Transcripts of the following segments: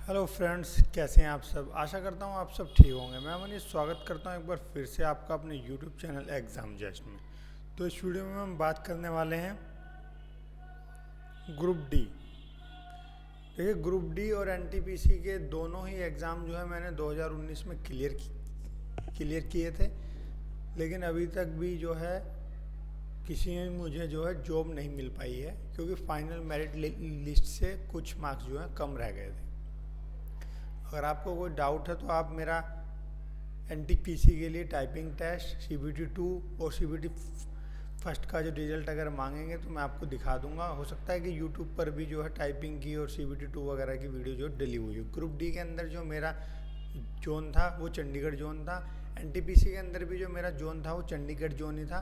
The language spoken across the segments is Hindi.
हेलो फ्रेंड्स, कैसे हैं आप सब। आशा करता हूँ आप सब ठीक होंगे। मैं मनीष स्वागत करता हूँ एक बार फिर से आपका अपने यूट्यूब चैनल एग्ज़ाम जस्ट में। तो इस वीडियो में हम बात करने वाले हैं ग्रुप डी। देखिए, ग्रुप डी और एनटीपीसी के दोनों ही एग्ज़ाम जो है मैंने 2019 में क्लियर किए थे, लेकिन अभी तक भी जो है किसी में मुझे जो है जॉब नहीं मिल पाई है, क्योंकि फाइनल मेरिट लिस्ट से कुछ मार्क्स जो है कम रह गए थे। अगर आपको कोई डाउट है तो आप मेरा एनटीपीसी के लिए टाइपिंग टेस्ट, सीबीटी 2 और सीबीटी फर्स्ट का जो रिजल्ट अगर मांगेंगे तो मैं आपको दिखा दूंगा। हो सकता है कि यूट्यूब पर भी जो है टाइपिंग की और सीबीटी 2 वगैरह की वीडियो जो डली हुई है। ग्रुप डी के अंदर जो मेरा जोन था वो चंडीगढ़ जोन था। एनटीपीसी के अंदर भी जो मेरा जोन था वो चंडीगढ़ जोन ही था।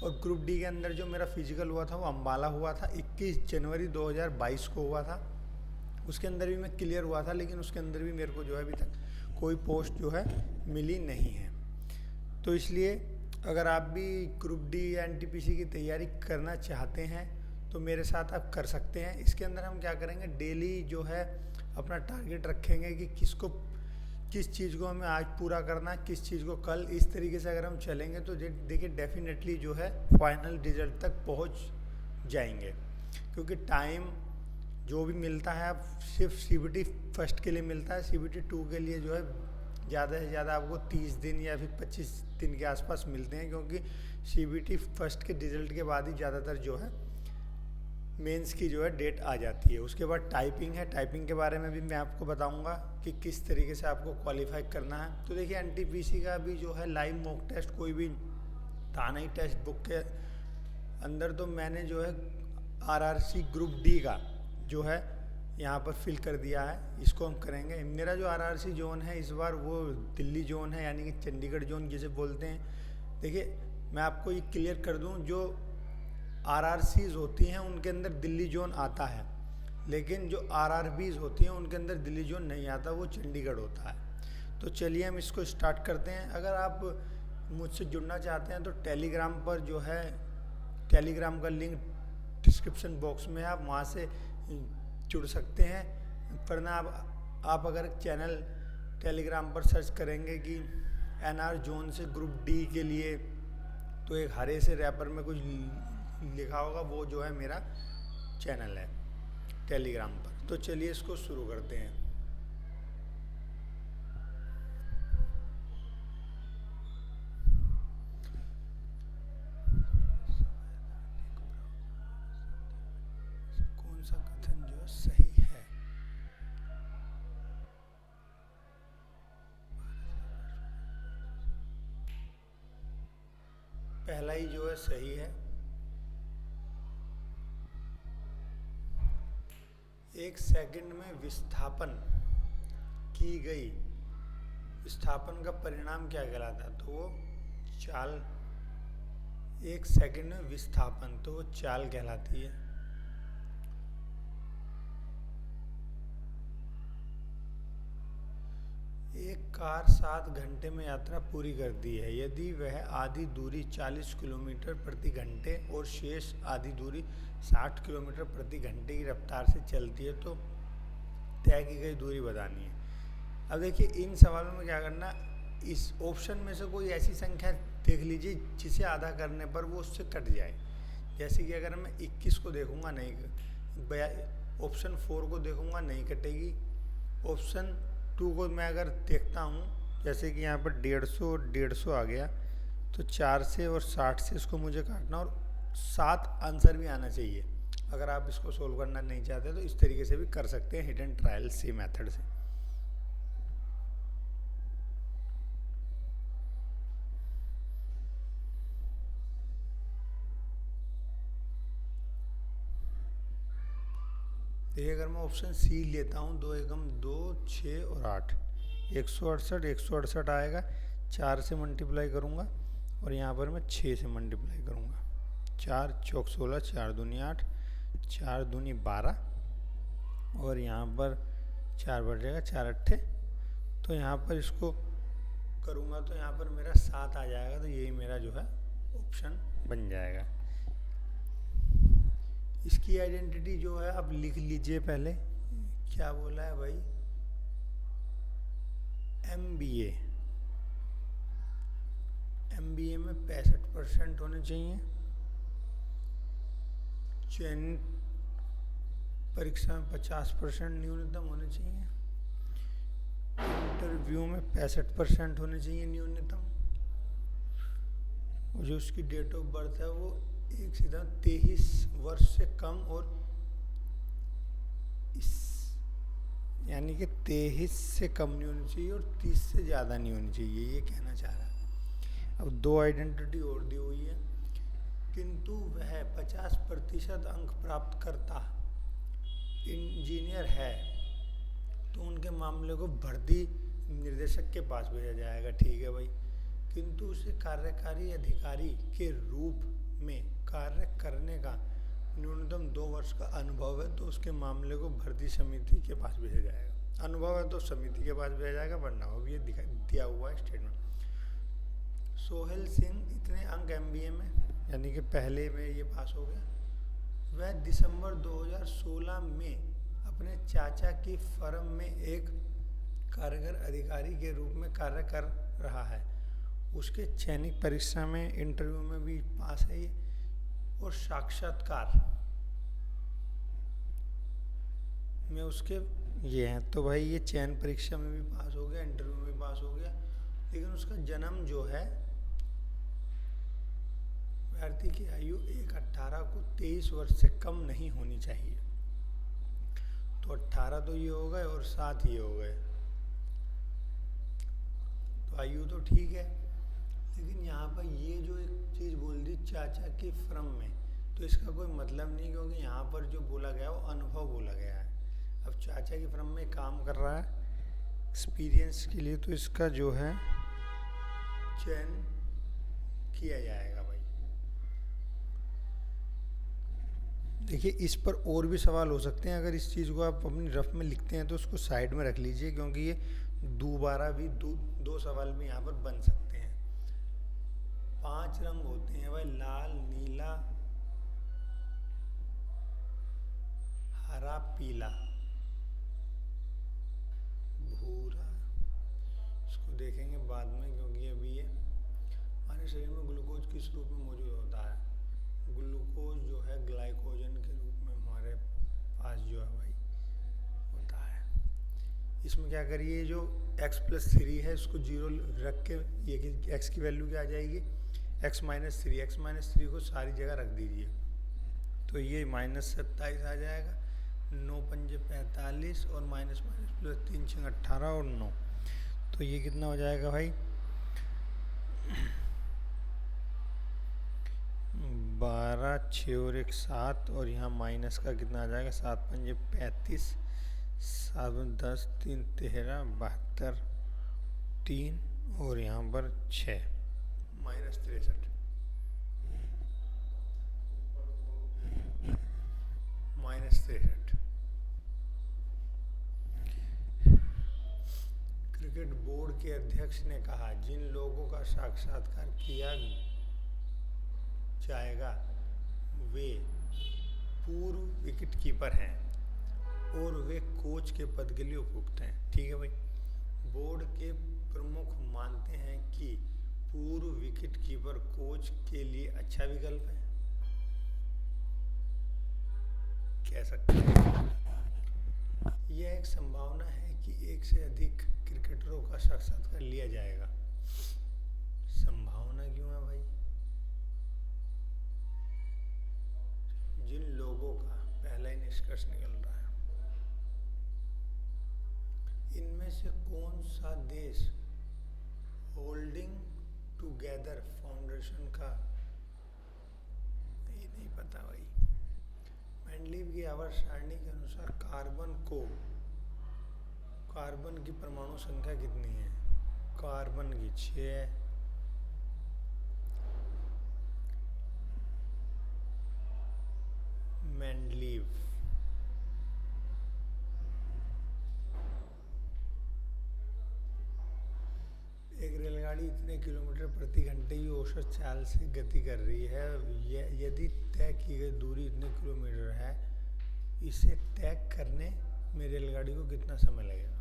और ग्रुप डी के अंदर जो मेरा फिजिकल हुआ था वो अम्बाला हुआ था, 21 जनवरी 2022 को हुआ था। उसके अंदर भी मैं क्लियर हुआ था, लेकिन उसके अंदर भी मेरे को जो है अभी तक कोई पोस्ट जो है मिली नहीं है। तो इसलिए अगर आप भी ग्रुप डी या एनटीपीसी की तैयारी करना चाहते हैं तो मेरे साथ आप कर सकते हैं। इसके अंदर हम क्या करेंगे, डेली जो है अपना टारगेट रखेंगे कि किस चीज़ को हमें आज पूरा करना है, किस चीज़ को कल। इस तरीके से अगर हम चलेंगे तो देखिए डेफिनेटली जो है फाइनल रिजल्ट तक पहुंच जाएंगे। क्योंकि टाइम जो भी मिलता है आप सिर्फ सीबीटी फर्स्ट के लिए मिलता है। सीबीटी 2 के लिए जो है ज़्यादा से ज़्यादा आपको 30 दिन या फिर 25 दिन के आसपास मिलते हैं, क्योंकि सीबीटी फर्स्ट के रिजल्ट के बाद ही ज़्यादातर जो है मेंस की जो है डेट आ जाती है। उसके बाद टाइपिंग है। टाइपिंग के बारे में भी मैं आपको बताऊंगा कि किस तरीके से आपको क्वालिफाई करना है। तो देखिए, एनटीपीसी का भी जो है लाइव मॉक टेस्ट कोई भी था नहीं टेक्स्ट बुक के अंदर। तो मैंने जो है आरआरसी ग्रुप डी का जो है यहाँ पर फिल कर दिया है। इसको हम करेंगे। मेरा जो आरआरसी जोन है इस बार वो दिल्ली जोन है, यानी कि चंडीगढ़ जोन जिसे बोलते हैं। देखिए, मैं आपको ये क्लियर कर दूँ, जो आरआरसीज होती हैं उनके अंदर दिल्ली जोन आता है, लेकिन जो आरआरबीज होती हैं उनके अंदर दिल्ली जोन नहीं आता, वो चंडीगढ़ होता है। तो चलिए हम इसको स्टार्ट करते हैं। अगर आप मुझसे जुड़ना चाहते हैं तो टेलीग्राम पर जो है, टेलीग्राम का लिंक डिस्क्रिप्शन बॉक्स में है, आप वहाँ से जुड़ सकते हैं। वरना आप अगर चैनल टेलीग्राम पर सर्च करेंगे कि एनआर जोन से ग्रुप डी के लिए, तो एक हरे से रैपर में कुछ लिखा होगा, वो जो है मेरा चैनल है टेलीग्राम पर। तो चलिए इसको शुरू करते हैं। कौन सा कथन जो है सही है? पहला ही जो है सही है। एक सेकंड में विस्थापन की गई, विस्थापन का परिणाम क्या कहलाता है? तो वो चाल। एक सेकंड में विस्थापन, तो वो चाल कहलाती है। एक कार 7 घंटे में यात्रा पूरी करती है यदि वह आधी दूरी 40 किलोमीटर प्रति घंटे और शेष आधी दूरी 60 किलोमीटर प्रति घंटे की रफ्तार से चलती है, तो तय की गई दूरी बतानी है। अब देखिए, इन सवालों में क्या करना, इस ऑप्शन में से कोई ऐसी संख्या देख लीजिए जिसे आधा करने पर वो उससे कट जाए। जैसे कि अगर मैं 21 को देखूंगा, नहीं। ऑप्शन 4 को देखूंगा, नहीं कटेगी। ऑप्शन 2 को मैं अगर देखता हूँ, जैसे कि यहाँ पर 150 आ गया, तो 4 से और 60 से इसको मुझे काटना, और 7 आंसर भी आना चाहिए। अगर आप इसको सोल्व करना नहीं चाहते तो इस तरीके से भी कर सकते हैं, हिडन ट्रायल सी मेथड से। देखिए, अगर मैं ऑप्शन सी लेता हूँ, 2 एकम 2, 6 और 8, 168 आएगा। 4 से मल्टीप्लाई करूँगा और यहाँ पर मैं 6 से मल्टीप्लाई करूँगा। 4 चौक 16, 4 दूनी 8, 4 दूनी 12, और यहाँ पर 4 बढ़ जाएगा, 4 अट्ठे। तो यहाँ पर इसको करूँगा तो यहाँ पर मेरा 7 आ जाएगा। तो यही मेरा जो है ऑप्शन बन जाएगा। इसकी आइडेंटिटी जो है आप लिख लीजिए पहले। क्या बोला है भाई? MBA में 65% होने चाहिए, चयनित परीक्षा में 50% न्यूनतम होने चाहिए, इंटरव्यू में 65% होने चाहिए न्यूनतम, जो उसकी डेट ऑफ बर्थ है वो 1 सितंबर 23 वर्ष से कम और यानी कि 23 से कम नहीं होनी चाहिए और 30 से ज़्यादा नहीं होनी चाहिए, ये कहना चाह रहा है। अब 2 आइडेंटिटी और दी हुई है, किंतु वह 50% अंक प्राप्त करता इंजीनियर है तो उनके मामले को भर्ती निर्देशक के पास भेजा जाएगा। ठीक है भाई, किंतु उसे कार्यकारी अधिकारी के रूप में कार्य करने का न्यूनतम 2 वर्ष का अनुभव है तो उसके मामले को भर्ती समिति के पास भेजा जाएगा। अनुभव है तो समिति के पास भेजा जाएगा, वरना हो ये दिया हुआ है स्टेटमेंट। सोहेल सिंह इतने अंक MBA में यानी कि पहले में ये पास हो गया। वह दिसंबर 2016 में अपने चाचा की फर्म में एक कार्यकर अधिकारी के रूप में कार्य कर रहा है। उसके चयनिक परीक्षा में इंटरव्यू में भी पास है ये, और साक्षात्कार में उसके ये हैं। तो भाई ये चयन परीक्षा में भी पास हो गया, इंटरव्यू में भी पास हो गया, लेकिन उसका जन्म जो है अभ्यर्थी की आयु 1/18 को 23 वर्ष से कम नहीं होनी चाहिए। तो 18 तो ये हो गए और 7 ये हो गए, तो आयु तो ठीक है, लेकिन यहाँ पर ये जो एक चीज़ बोल दी चाचा की फर्म में, तो इसका कोई मतलब नहीं, क्योंकि यहाँ पर जो बोला गया वो अनुभव बोला गया है। अब चाचा की फर्म में काम कर रहा है एक्सपीरियंस के लिए, तो इसका जो है चयन किया जाएगा भाई। देखिए इस पर और भी सवाल हो सकते हैं, अगर इस चीज़ को आप अपनी रफ में लिखते हैं तो उसको साइड में रख लीजिए, क्योंकि ये दोबारा भी दो सवाल भी यहाँ पर बन सकते हैं। 5 रंग होते हैं भाई, लाल, नीला, हरा, पीला, भूरा। इसको देखेंगे बाद में, क्योंकि अभी ये हमारे शरीर में ग्लूकोज किस रूप में मौजूद होता है। ग्लूकोज जो है ग्लाइकोजन के रूप में हमारे पास जो है भाई होता है। इसमें क्या करिए, जो x+3 है इसको 0 रख के, ये कि x की वैल्यू क्या आ जाएगी, x-3। x-3 को सारी जगह रख दीजिए, तो ये -27 आ जाएगा। 9 पंजे 45 और माइनस प्लस 3 6 18 और 9, तो ये कितना हो जाएगा भाई 12 6 और 1 7, और यहाँ माइनस का कितना आ जाएगा 7 पंजे 35, 7 10 3 13 72 3 और यहाँ पर 6 -63 -63। क्रिकेट बोर्ड के अध्यक्ष ने कहा, जिन लोगों का साक्षात्कार किया जाएगा वे पूर्व विकेट कीपर हैं और वे कोच के पद के लिए उपयुक्त हैं। ठीक है भाई, बोर्ड के प्रमुख मानते हैं कि पूर्व विकेट कीपर कोच के लिए अच्छा विकल्प है, कह सकते हैं। यह एक संभावना है कि एक से अधिक क्रिकेटरों का साक्षात्कार लिया जाएगा। संभावना क्यों है भाई, जिन लोगों का पहला ही निष्कर्ष निकल रहा है, इनमें से कौन सा देश होल्डिंग टुगेदर फाउंडेशन का, ये नहीं पता भाई। मेंडलीव की आवर्त सारणी के अनुसार कार्बन की परमाणु संख्या कितनी है, कार्बन की 6 है, मेंडलीव एक रेलगाड़ी इतने किलोमीटर प्रति घंटे की औसत चाल से गति कर रही है। यदि तय की गई दूरी इतने किलोमीटर है, इसे तय करने में रेलगाड़ी को कितना समय लगेगा।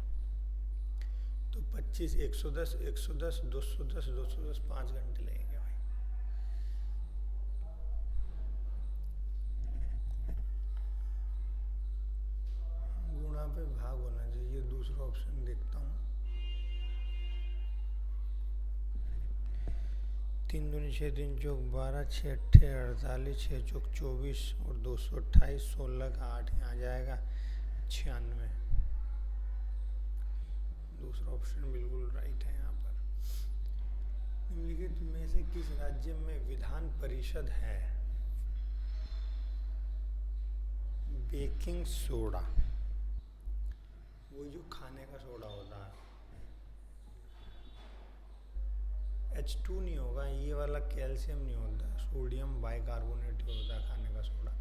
तो 25, 110, 110, 210, 210, 5 घंटे लगेंगे भाई। गुणा पे भाग होना चाहिए, दूसरा ऑप्शन देखता हूँ। 3 दूनी 6, 3 चौक 12, 6 अट्ठे 48, 6 चौक 24 और 228, 16 का 8 यहाँ आ जाएगा 96। दूसरा ऑप्शन बिल्कुल राइट है यहाँ पर। निम्नलिखित में से किस राज्य में विधान परिषद है? बेकिंग सोडा, वो जो खाने का सोडा होता है। H2 नहीं होगा, ये वाला कैल्शियम नहीं होता, सोडियम बाइकार्बोनेट होता है खाने का सोडा।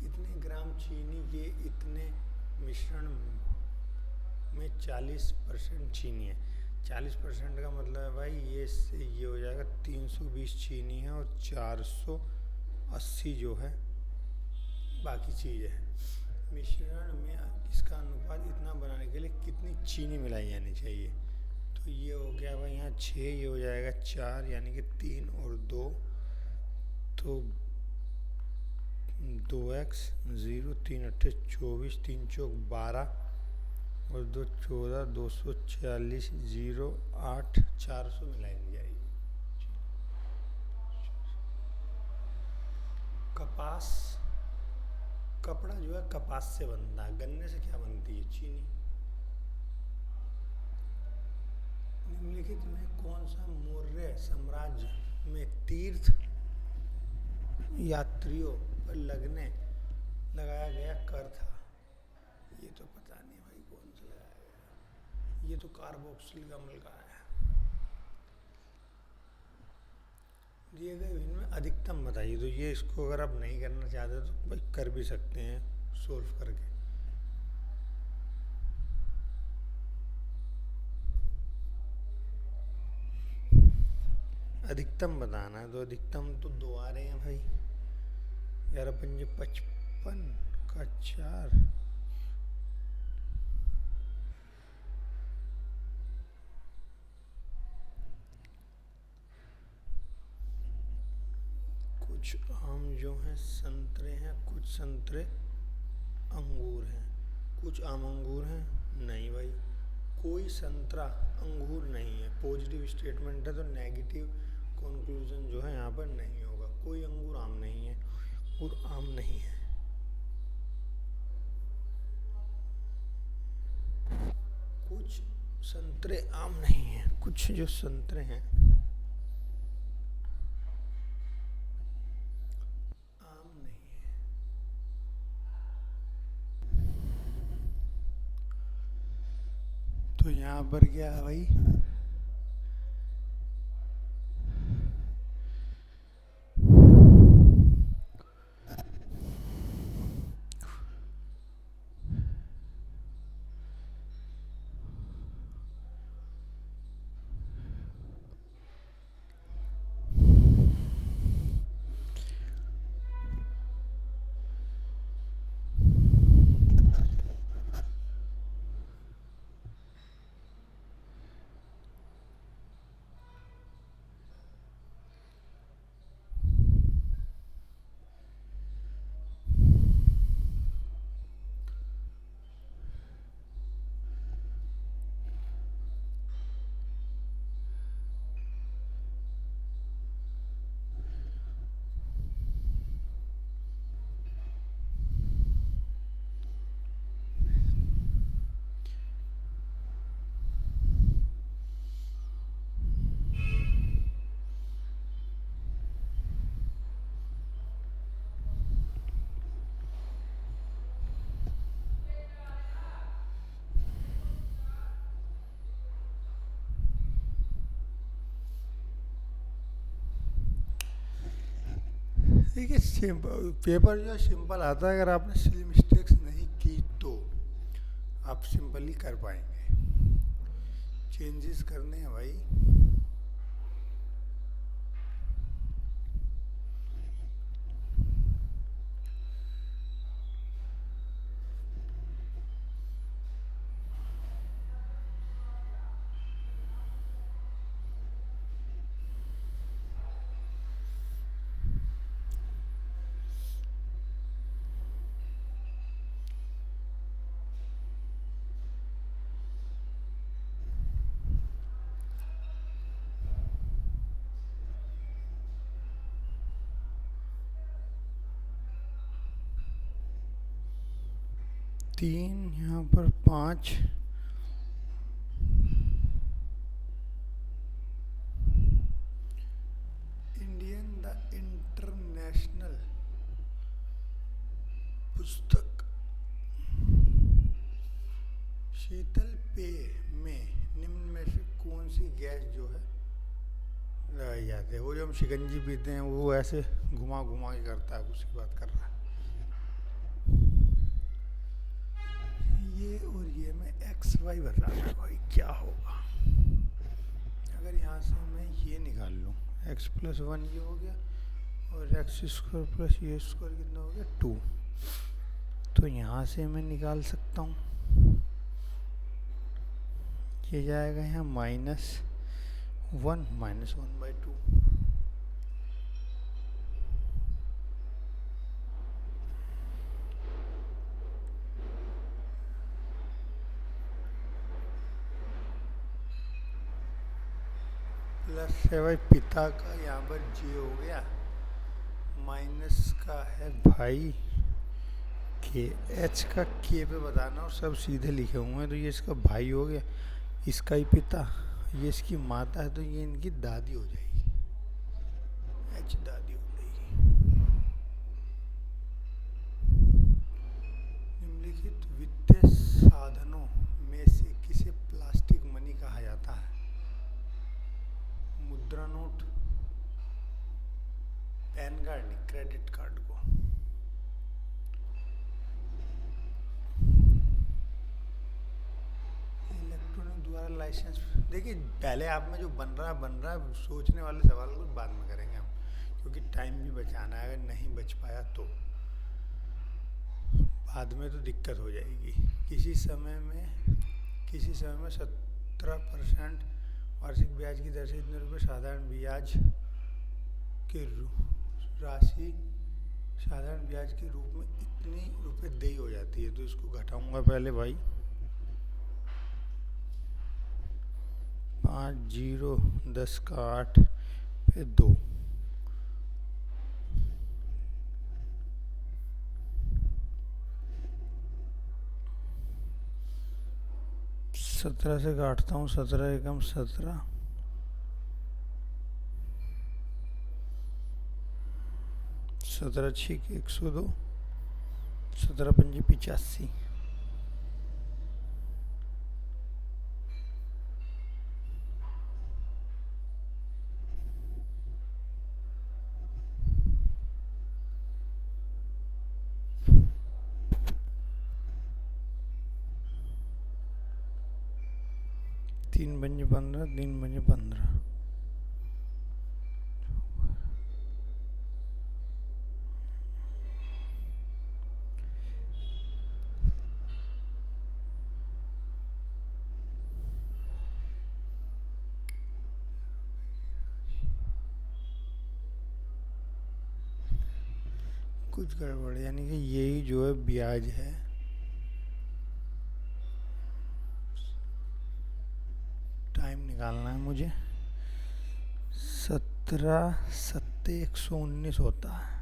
इतने ग्राम चीनी के इतने मिश्रण में 40% चीनी है। 40% का मतलब है भाई ये हो जाएगा 320 चीनी है और 480 जो है बाकी चीज़ है। मिश्रण में इसका अनुपात इतना बनाने के लिए कितनी चीनी मिलाई जानी चाहिए? तो ये हो गया भाई यहाँ 6, ये हो जाएगा 4, यानी कि 3 और 2, तो 2x 0, 3 अट्ठे 24, 3 चौक 12 और 2 14, 240, 0 8, 400 मिलाई जाएगी। कपास, कपड़ा जो है कपास से बनता है, गन्ने से क्या बनती है? चीनी। निम्नलिखित में कौन सा मौर्य साम्राज्य में तीर्थ यात्रियों पर लगाया गया कर था? ये तो पता नहीं भाई कौन सा लगाया गया, ये तो कार्बोक्सिलिक अम्ल का है। दिए गए भिन्न में अधिकतम बताइए। तो ये इसको अगर आप नहीं करना चाहते तो भाई कर भी सकते हैं सोल्व करके। अधिकतम बताना है, तो अधिकतम तो 2 आ रहे हैं भाई। 11 पंजे 55 का 4, कुछ आम जो हैं संतरे हैं, कुछ संतरे अंगूर हैं। कुछ आम अंगूर हैं, नहीं भाई कोई संतरा अंगूर नहीं है। पॉजिटिव स्टेटमेंट है तो नेगेटिव कंक्लूजन जो है यहाँ पर नहीं होगा। कोई अंगूर आम नहीं है और आम नहीं है। कुछ संतरे आम नहीं हैं, कुछ जो संतरे हैं आम नहीं है। तो यहाँ पर क्या है भाई? देखिए सिंपल पेपर जो है सिंपल आता है। अगर आपने सिली मिस्टेक्स नहीं की तो आप सिंपली कर पाएंगे। चेंजेस करने हैं भाई। 3, यहाँ पर 5, इंडियन द इंटरनेशनल पुस्तक शीतल पेय में निम्न में से कौन सी गैस जो है लगाई जाती है? वो जो हम शिकंजी पीते हैं वो ऐसे घुमा घुमा के करता है, उसकी बात कर रहा है। ये और ये मैं एक्स वाई बता रहा हूँ भाई, क्या होगा अगर यहाँ से मैं ये निकाल लूँ, x + 1 ये हो गया और x² + ये स्क्वायर कितना हो गया 2। तो यहाँ से मैं निकाल सकता हूँ, ये जाएगा यहाँ -1 -1/2। प्लस है भाई पिता का, यहाँ पर जे हो गया, माइनस का है भाई के, एच का के पे बताना और सब सीधे लिखे हुए हैं। तो ये इसका भाई हो गया, इसका ही पिता, ये इसकी माता है तो ये इनकी दादी हो जाएगी, एच दादी हो जाएगी। निम्नलिखित वित्तीय साधनों में से किसे प्लास्टिक मनी कहा जाता है? मुद्रा नोट, पैन कार्ड नहीं, क्रेडिट कार्ड को। इलेक्ट्रॉनिक द्वारा लाइसेंस, देखिए पहले आप में जो बन रहा है, सोचने वाले सवाल को बाद में करेंगे हम, क्योंकि टाइम भी बचाना है। अगर नहीं बच पाया तो बाद में तो दिक्कत हो जाएगी। किसी समय में 17% वार्षिक ब्याज की दर से इतने रुपये साधारण ब्याज के राशि साधारण ब्याज के रूप में इतनी रुपये देय हो जाती है। तो इसको घटाऊंगा पहले भाई, 5 0 10 का 8 फिर 2, 17 से काटता हूँ, 17 एकम 17, 17 6 102, 17 5 85। तीन 15, 3 15। कुछ गड़बड़, यानी कि यही जो है ब्याज है, टाइम निकालना है मुझे। 17 7 119 होता है,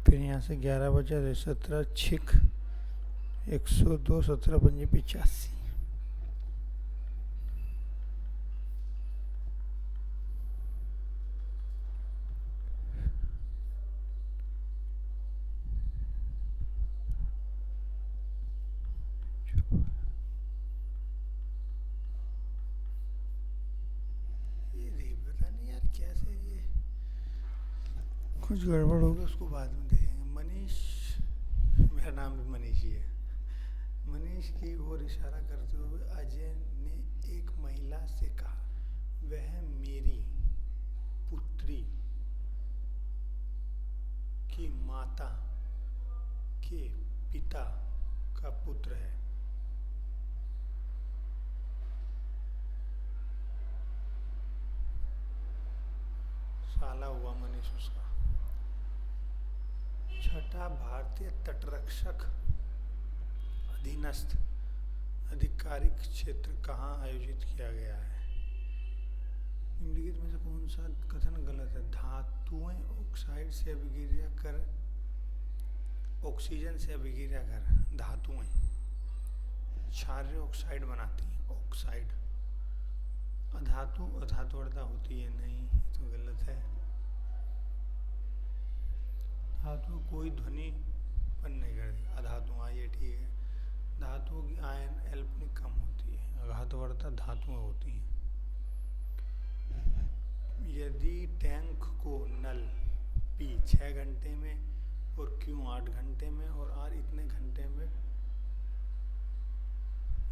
फिर यहाँ से 11 बचा, 17 6 102, 17 5 85। कुछ गड़बड़ होगा, उसको बाद में देखेंगे। मनीष, मेरा नाम भी मनीष ही है। मनीष की ओर इशारा करते हुए अजय ने एक महिला से कहा, वह मेरी पुत्री की माता के पिता का पुत्र है। साला हुआ मनीष उसका। छठा भारतीय तटरक्षक अधीनस्थ आधिकारिक क्षेत्र कहाँ आयोजित किया गया है? निम्नलिखित में से कौन सा कथन गलत है? धातुएं ऑक्साइड से अभिक्रिया कर ऑक्सीजन से अभिक्रिया कर धातुएं क्षार्य ऑक्साइड बनाती हैं। ऑक्साइड अधातु अधातुअर्था होती है, नहीं तो गलत है। धातु कोई ध्वनि उत्पन्न नहीं करती, अधातु, हाँ ये ठीक है। धातुओं की आयन अल्पनिक कम होती है, अघातुअर्था धातुएं होती हैं। यदि टैंक को नल P 6 घंटे में और Q 8 घंटे में और R इतने घंटे में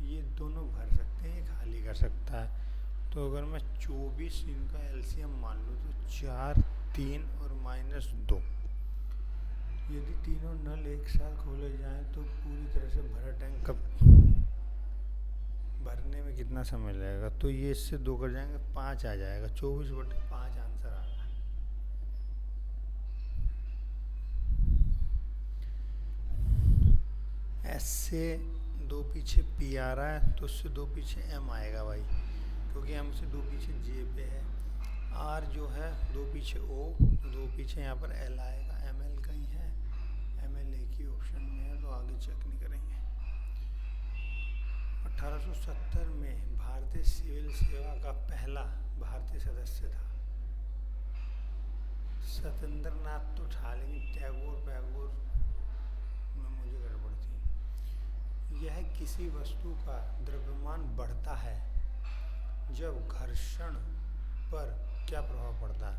ये दोनों भर सकते हैं, ये खाली कर सकता है। तो अगर मैं 24 इनका एलसीएम मान लूँ तो 4, 3 और -2, यदि तीनों नल एक साथ खोले जाएं तो पूरी तरह से भरा टैंक कब भरने में कितना समय लगेगा? तो ये इससे 2 कर जाएंगे, 5 आ जाएगा। 24/5 आंसर आ रहा है। एस से 2 पीछे P आ रहा है तो उससे 2 पीछे M आएगा भाई, क्योंकि M से 2 पीछे J पे है। R जो है 2 पीछे O, 2 पीछे यहाँ पर L आएगा। ML कहीं है? ML एक ही ऑप्शन में है, तो आगे चेक नहीं करेंगे। 1870 में भारतीय सिविल सेवा का पहला भारतीय सदस्य था। सत्येंद्रनाथ तो था, लेकिन टैगोर में मुझे गड़बड़ थी। यह किसी वस्तु का द्रव्यमान बढ़ता है जब घर्षण पर क्या प्रभाव पड़ता है?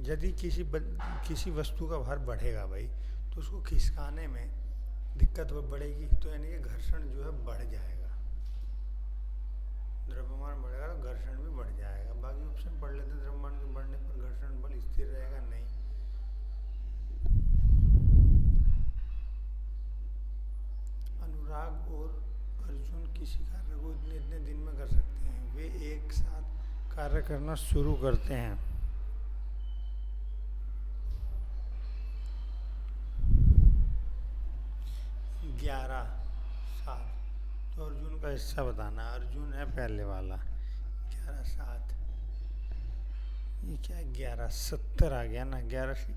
यदि किसी वस्तु का भार बढ़ेगा भाई, तो उसको खिसकाने में दिक्कत बढ़ेगी, तो यानी कि घर्षण जो है बढ़ जाएगा। द्रव्यमान बढ़ेगा तो घर्षण भी बढ़ जाएगा। बाकी ऑप्शन पढ़ लेते। द्रव्यमान के बढ़ने पर घर्षण बल स्थिर रहेगा, नहीं। अनुराग और अर्जुन किसी कार्य को इतने दिन में कर सकते हैं? वे एक साथ कार्य करना शुरू करते हैं 11/7। तो अर्जुन का हिस्सा बताना। अर्जुन है पहले वाला। 11/7 ये क्या है? 11/70 आ गया ना। 11 से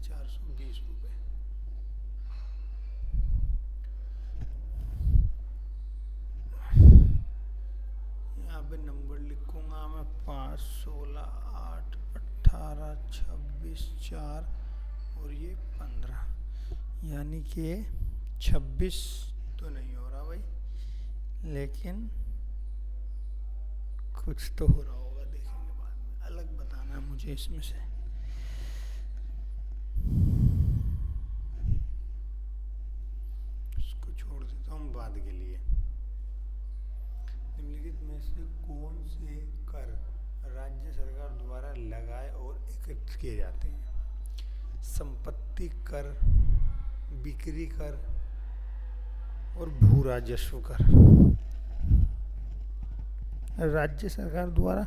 420 रुपये। यहाँ पे नंबर लिखूंगा मैं 5, 16, 8, 18, 26, 4 और ये 15, यानी कि 26 तो नहीं हो रहा भाई, लेकिन कुछ तो हो रहा होगा, देखेंगे बाद में। अलग बताना है मुझे इसमें से। इसको छोड़ देता हूँ बाद के लिए। निम्नलिखित में से कौन से कर राज्य सरकार द्वारा लगाए और एकत्रित किए जाते हैं? संपत्ति कर, बिक्री कर और भू राजस्व कर। राज्य सरकार द्वारा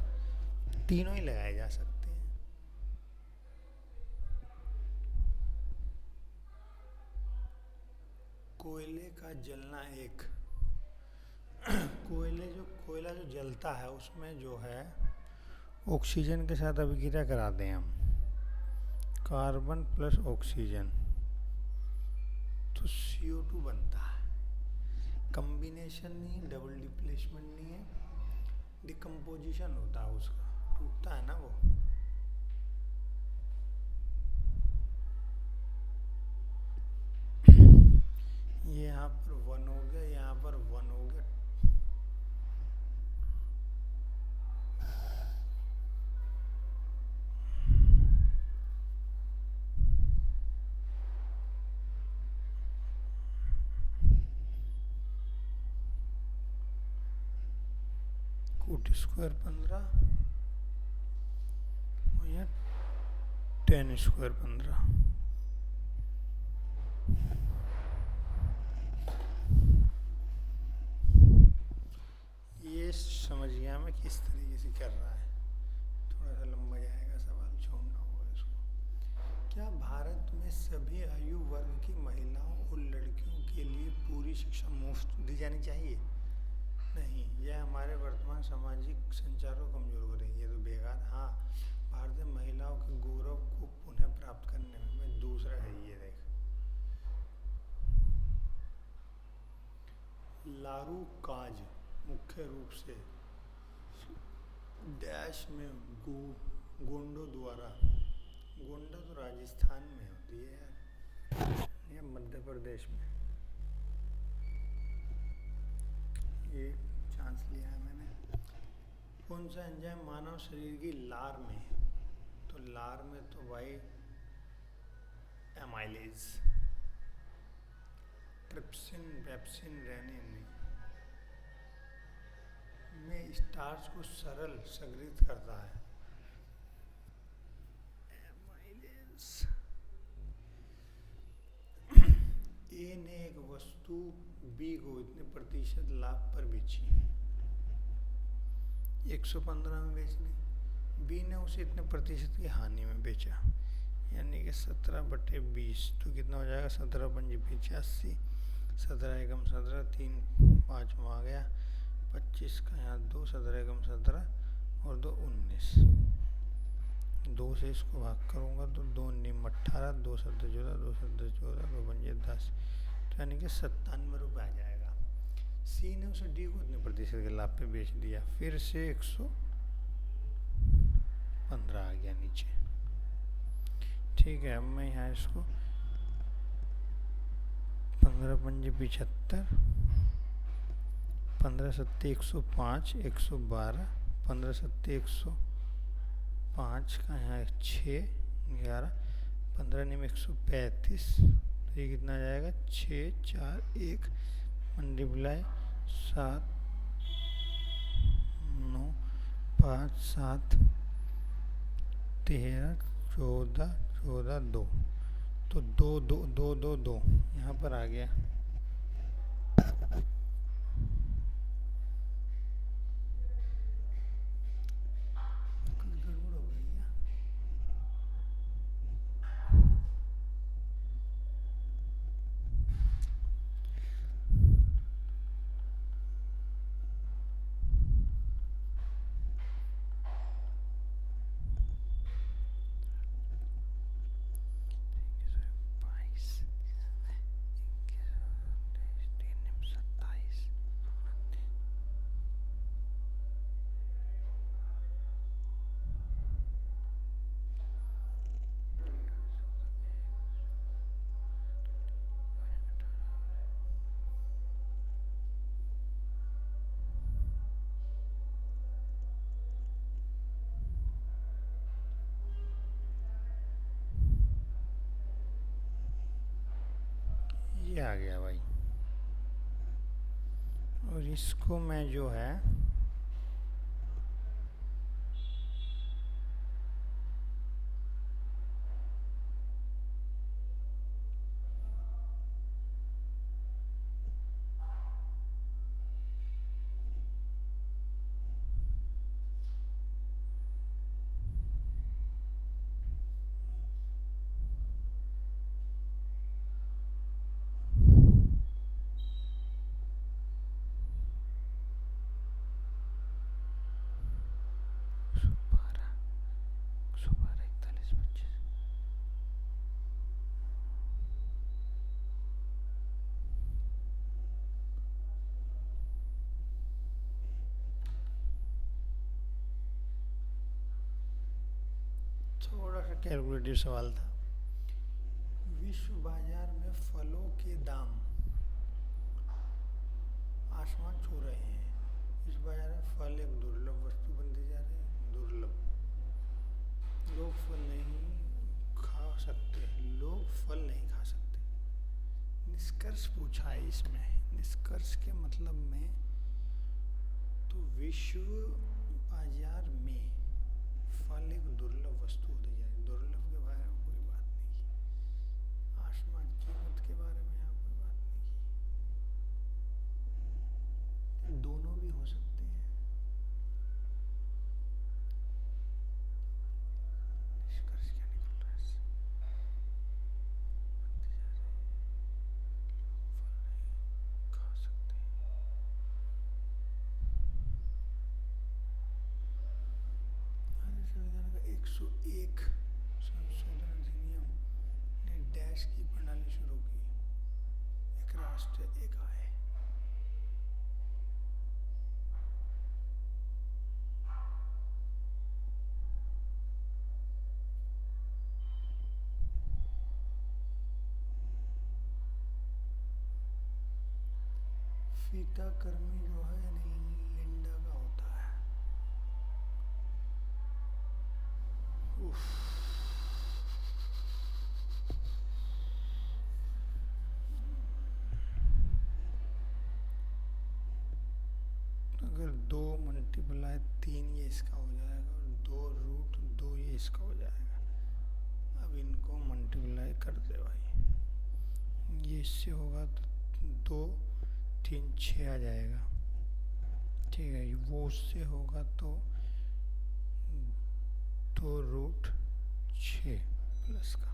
तीनों ही लगाए जा सकते हैं। कोयले का जलना एक कोयला जो जलता है उसमें जो है ऑक्सीजन के साथ अभिक्रिया कराते हैं हम, कार्बन प्लस ऑक्सीजन, तो CO2 बनता है। कम्बिनेशन नहीं, डबल डिप्लेसमेंट नहीं है, डिकम्पोजिशन होता है उसका, टूटता है ना वो। ये यहाँ पर 1 हो गया, यहाँ पर 1 हो गया। रूट स्क्वायर 15 और यहाँ tan स्क्वायर 15। ये समझ गया मैं किस तरीके से कर रहा है। थोड़ा सा लंबा जाएगा सवाल, छोड़ना होगा इसको। क्या भारत में सभी आयु वर्ग की महिलाओं और लड़कियों के लिए पूरी शिक्षा मुफ्त दी जानी चाहिए? नहीं, यह हमारे वर्तमान सामाजिक संचार को कमजोर करेगी, ये तो बेकार। हाँ, भारतीय महिलाओं के गौरव को पुनः प्राप्त करने में दूसरा है, ये देख, लारू काज मुख्य रूप से डैश में गोंडों द्वारा, गोंडा तो राजस्थान में होती है यार, या मध्य प्रदेश में, ये चांस लिया है मैंने। कौन सा एंजाइम मानव शरीर की लार में, तो लार में तो भाई एमाइलेज, ट्रिप्सिन, पेप्सिन, रेनिन में स्टार्च को सरल संग्रहित करता है। एमाइलेज। ए ने एक वस्तु बी को इतने प्रतिशत लाभ पर बेची, 115 में बेचने, बी ने उसे इतने प्रतिशत की हानि में बेचा, यानी कि 17/20, तो कितना हो जाएगा, 17 पंजी 85, 17 एकम 17, 3 5 में आ गया, 25 का यहाँ 2, 17 एकम 17 और 2 19, 2 से इसको भाग करूँगा तो 2 नीम 18, 2 17 14, 2 17 14, 2 पंजे 10, तो यानी कि 97 रुपये आ जाएगा। सी ने उसे डी को इतने प्रतिशत के लाभ पे बेच दिया, फिर से 115 आ गया नीचे। ठीक है, अब मैं यहाँ इसको 15 पंजे 75, 15 सत्ते 105, 112, 15 सत्ते 105 का यहाँ 6, 11, 15 नीम 135, तो ये कितना जाएगा, 6 4 1 मल्टीप्लाई 7 9 5 7 13 14 14 2, तो 2 2 2 2 2 यहाँ पर आ गया। आ गया भाई, और इसको मैं जो है थोड़ा सा कैलकुलेटिव सवाल था। विश्व बाजार में फलों के दाम आसमान छू रहे हैं। इस बाजार में फल एक दुर्लभ वस्तु बनती जा रही है, दुर्लभ। लोग फल नहीं खा सकते, लोग फल नहीं खा सकते। निष्कर्ष पूछा है इसमें, निष्कर्ष के मतलब में तो विश्व बाजार में फल एक दुर्लभ वस्तु होती जा रही है। दुर्लभ के बारे में कोई बात नहीं की, आसमान कीमत के बारे में यहाँ कोई बात नहीं की, दोनों भी हो सकते हैं। निष्कर्ष क्या निकल रहा है इससे? फल नहीं खा सकते, लास्ट एक आए। फीता कर्मी जो है लिंडा का होता है। उफ। अगर 2 मल्टीप्लाई 3 ये इसका हो जाएगा और 2√2 ये इसका हो जाएगा। अब इनको मल्टीप्लाई कर दे भाई, ये इससे होगा तो 2 3 6 आ जाएगा, ठीक है। वो उससे होगा तो 2√6 प्लस का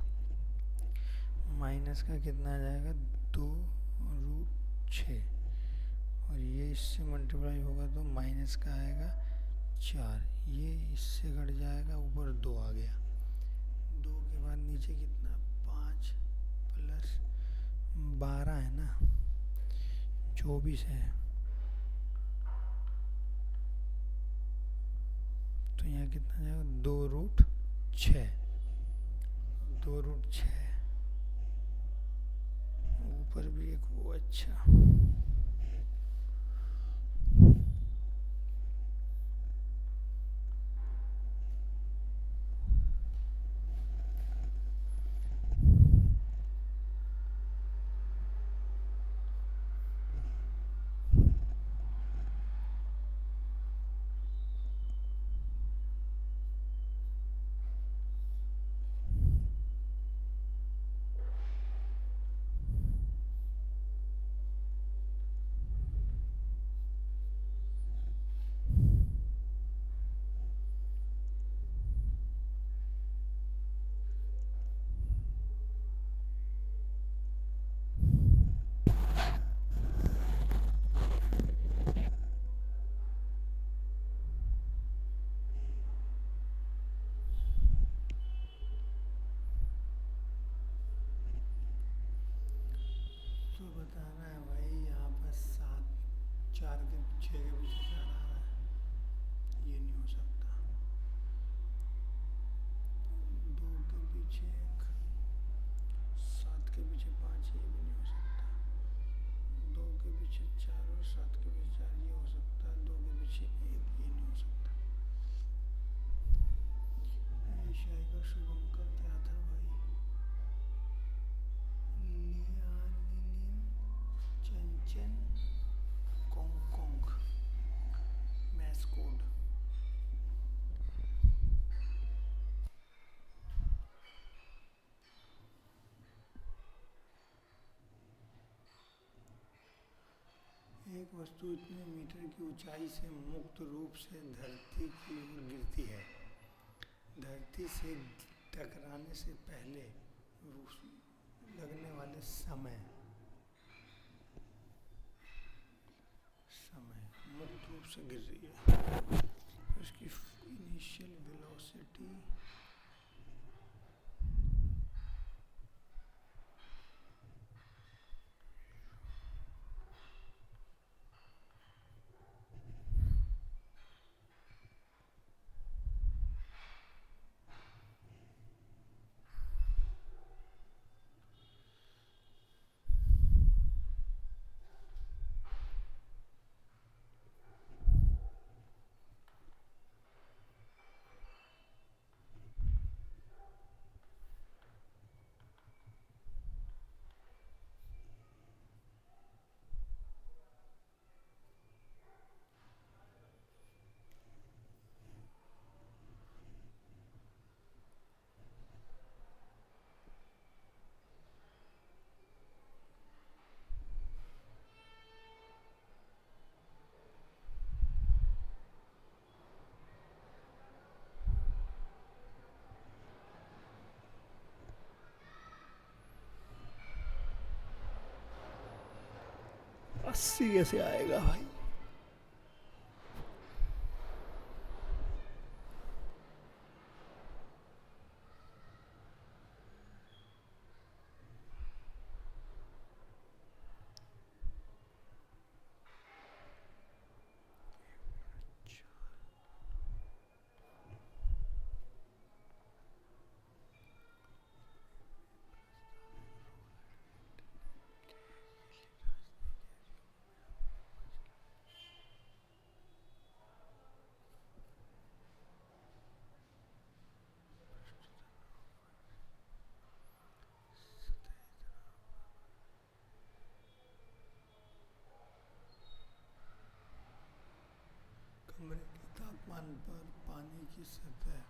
माइनस का कितना आ जाएगा 2√6, और ये इससे मल्टीप्लाई होगा तो माइनस का आएगा 4, ये इससे घट जाएगा, ऊपर 2 आ गया। 2 के बाद नीचे कितना 5 प्लस 12 है ना, 24 है। तो यहाँ कितना जाएगा 2√6, 2√6 ऊपर भी एक वो। अच्छा, तो बताना है भाई, यहाँ पर 7 4 के 6 के पीछे 4 आ रहा है, ये नहीं हो सकता। 2 के पीछे 1, 7 के पीछे 5, ये भी नहीं हो सकता। 2 के पीछे 4 और 7 के पीछे 4 ये हो सकता है, 2 के पीछे 1 ये नहीं हो सकता। एशियाई का शुभंकर क्या था भाई, चंचन कोंग मैस कोड। एक वस्तु इतने मीटर की ऊंचाई से मुक्त रूप से धरती की ओर गिरती है, धरती से टकराने से पहले लगने वाले समय मुक्त रूप से गिर रही है, उसकी इनिशियल वेलोसिटी अस्सी कैसे आएगा भाई। स्थान पर पानी की सतह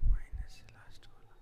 माइनस से लास्ट वाला।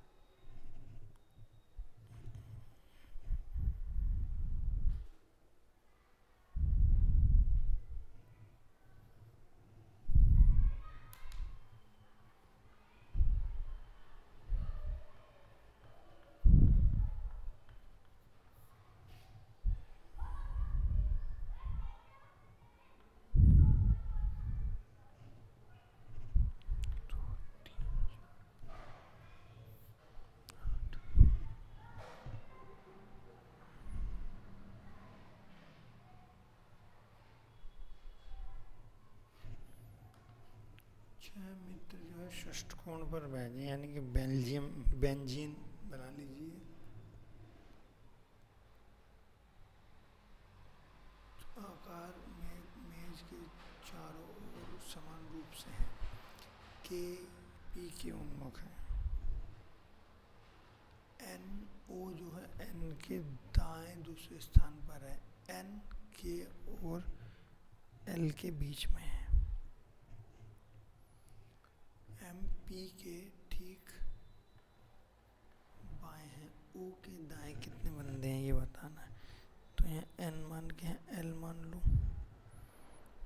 छह मित्र जो है षष्ठकोण पर बैठे, यानी कि बेंजीन बना लीजिए। आकार में मेज के चारों ओर समान रूप से हैं। के पी के उन्मुख है। एन ओ जो है एन के दाएं दूसरे स्थान पर है। एन के और एल के बीच में है। एम पी के ठीक बाएं हैं। ओ के दाएं कितने बंदे हैं ये बताना है। तो यहाँ एन मान के हैं, एल मान लूँ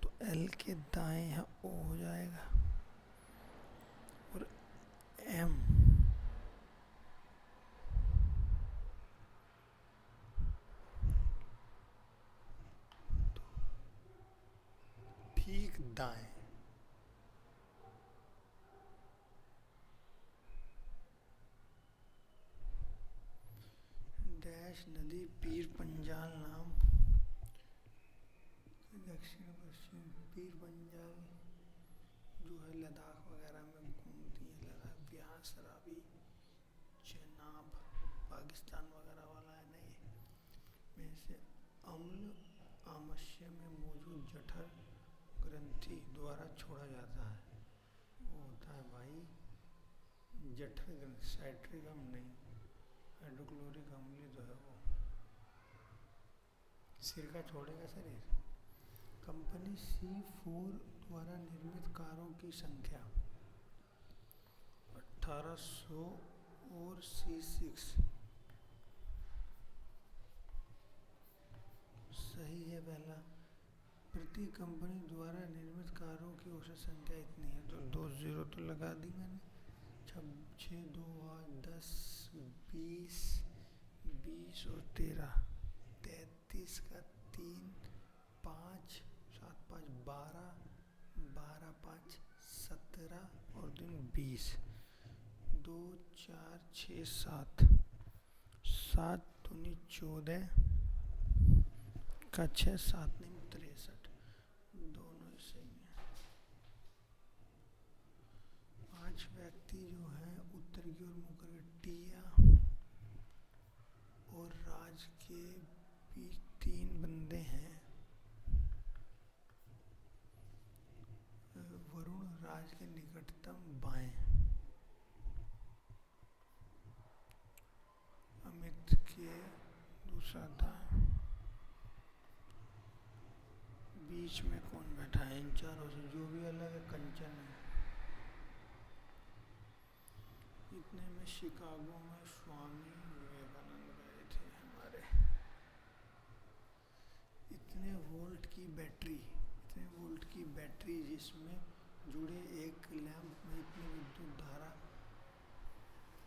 तो एल के दाएं यहाँ ओ हो जाएगा। और एम ठीक दाएं। डैश नदी पीर पंजाल नाम दक्षिण पश्चिम। पीर पंजाल जो है लद्दाख वगैरह में घूमती है। लद्दाख ब्यास रावी चेनाब पाकिस्तान वगैरह वाला है नहीं में से अम्ल आमाशय में मौजूद जठर ग्रंथि द्वारा छोड़ा जाता है। वो होता है भाई जठर ग्रंथि, साइट्रिक अम्ल नहीं, हाइड्रोक्लोरिक अम्ल जो है वो सिर का छोड़ेगा शरीर। कंपनी C4 द्वारा निर्मित कारों की संख्या 1800 और C6 सही है पहला। प्रति कंपनी द्वारा निर्मित कारों की औसत संख्या इतनी है, तो 2 0 तो लगा दी मैंने। 6 2 8 10 20 20 और 13 33 का 3 5 7 5 12 12 5 17 और 3 20 2 4 6 7 7 दूनी 14 का 6 7 नहीं 63 दोनों ही सही हैं। 5 व्यक्ति जो हैं उत्तर की ओर मुकर टिया और राज के बीच 3 बंदे हैं। वरुण राज के निकटतम बाएं, अमित के दूसरा दाएं। बीच में कौन बैठा है इन चारों से? जो भी अलग है कंचन है। इतने में शिकागो में स्वामी अरे इतने वोल्ट की बैटरी जिसमें जुड़े एक लैंप में इतनी विद्युत धारा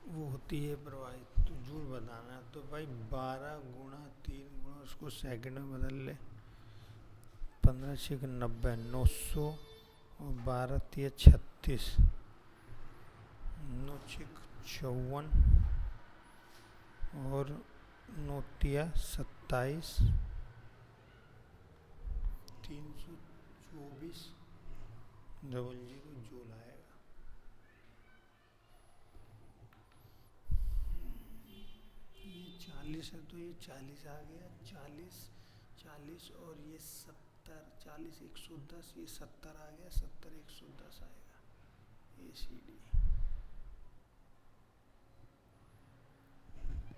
वो होती है प्रवाहित, तो जूल बताना है। तो भाई 12 गुणा 3 गुणा उसको सेकंड में बदल ले, 15 छः 90, 900 और 12 3 36, 9 6 54 और 9 3 27, 324 डबल जीरो जूल आएगा। ये 40 है तो ये 40 आ गया, 40 और ये 70, 40 110, ये 70 आ गया, 70 110 आएगा ACD।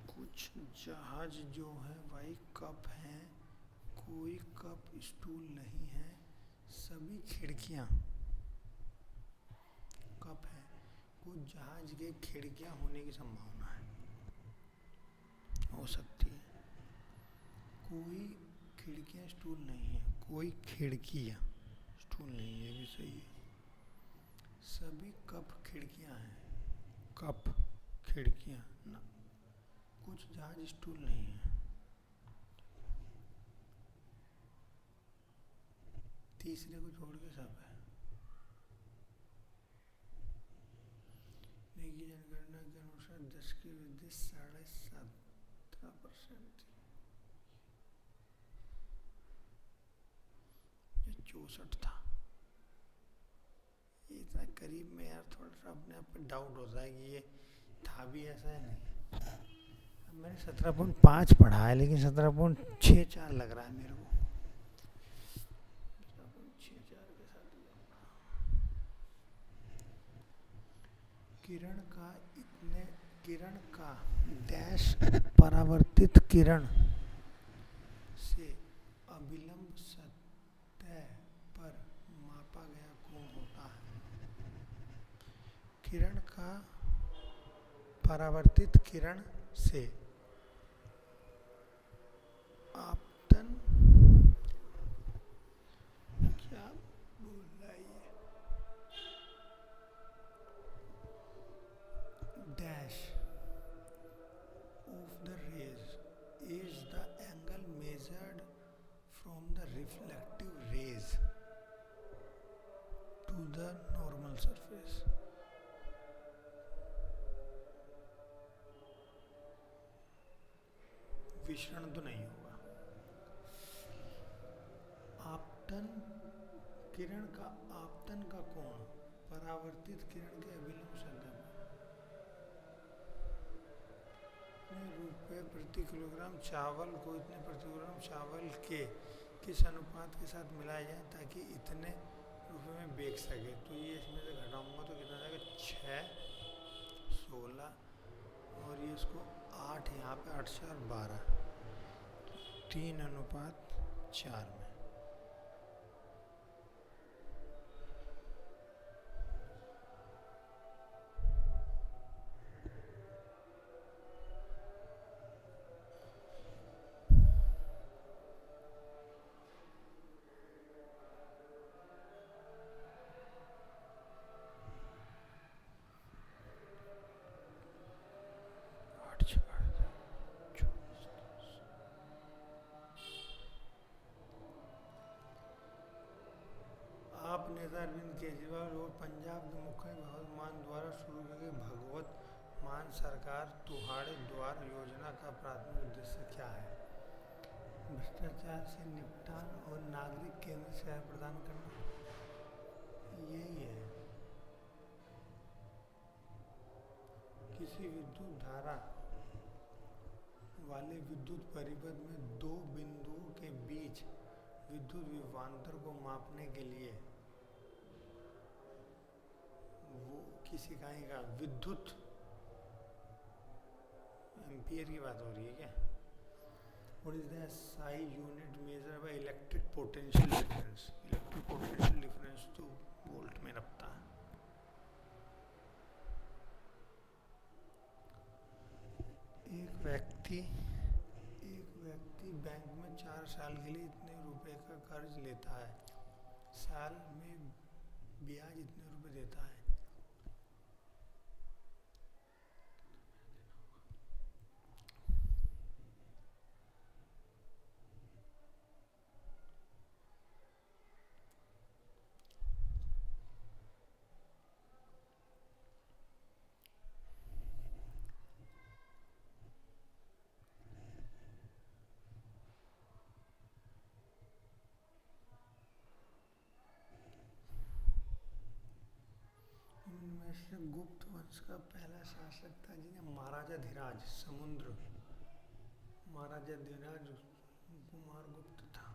कुछ जहाज जो है भाई कप हैं, कोई कप स्टूल नहीं है, सभी खिड़कियां कप हैं। कुछ जहाज के खिड़कियां होने की संभावना है, हो सकती है। कोई खिड़कियां स्टूल नहीं है, कोई खिड़कियां स्टूल नहीं है, भी सही है। सभी कप खिड़कियां हैं, कप खिड़कियां ना, कुछ जहाज स्टूल नहीं है। तीसरे को छोड़ के सब है। की जनगणना के अनुसार 10 की वृद्धि 17.5%, ये 64 था। ये इतना करीब में यार, थोड़ा सा अपने आप पे डाउट होता है कि ये था भी ऐसा है नहीं। अब मैंने 17.5 पढ़ा है, लेकिन 17.64 लग रहा है मेरे को। 17.64 के साथ ही किरण का डैश परावर्तित किरण से अभिलंब सतह पर मापा गया कोण होता है। किरण का परावर्तित किरण से आपतन, क्या बोल रहा है ये, dash of the rays is the angle measured from the reflective rays to the normal surface. Vishen तो नहीं होगा। आपतन, किरण का आपतन का कोण परावर्तित किरण के अभिलंब सतह रुपये प्रति किलोग्राम चावल को इतने प्रति किलोग्राम चावल के किस अनुपात के साथ मिलाया जाए ताकि इतने रुपये में बेच सके। तो ये इसमें से घटाऊंगा तो कितना जाएगा, 6 16 और ये इसको 8, यहाँ पे 8 4 12, 3:4 में। नेता अरविंद केजरीवाल और पंजाब के मुख्यमंत्री भगवंत मान द्वारा शुरू की गई भगवत मान सरकार तुम्हारे द्वार योजना का प्राथमिक उद्देश्य क्या है? भ्रष्टाचार से निपटान और नागरिक केंद्रित सेवा प्रदान करना, यही है। किसी विद्युत धारा वाले विद्युत परिपथ में दो बिंदुओं के बीच विद्युत विभवांतर को मापने के लिए वो किसी इकाई का विद्युत एम्पियर की बात हो रही है क्या? What is the SI unit measured by electric potential difference? Electric potential difference तो वोल्ट में रखता है। एक साल के लिए इतने रुपए का कर्ज लेता है, साल में ब्याज इतने रुपए देता है। इनमें से गुप्त वंश का पहला शासक था जिन्हें महाराजा धीराज समुद्र, महाराजा धीराज कुमारगुप्त था।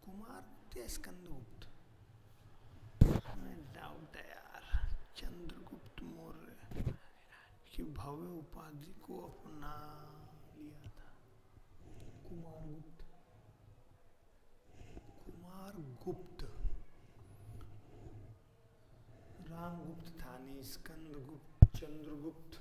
कुमार या स्कंदगुप्त में डाउट है यार। चंद्रगुप्त मौर्य की भव्य उपाधि को अपना लिया था। कुमारगुप्त, कुमारगुप्त रामगुप्त था नहीं, स्कंदगुप्त, चंद्रगुप्त।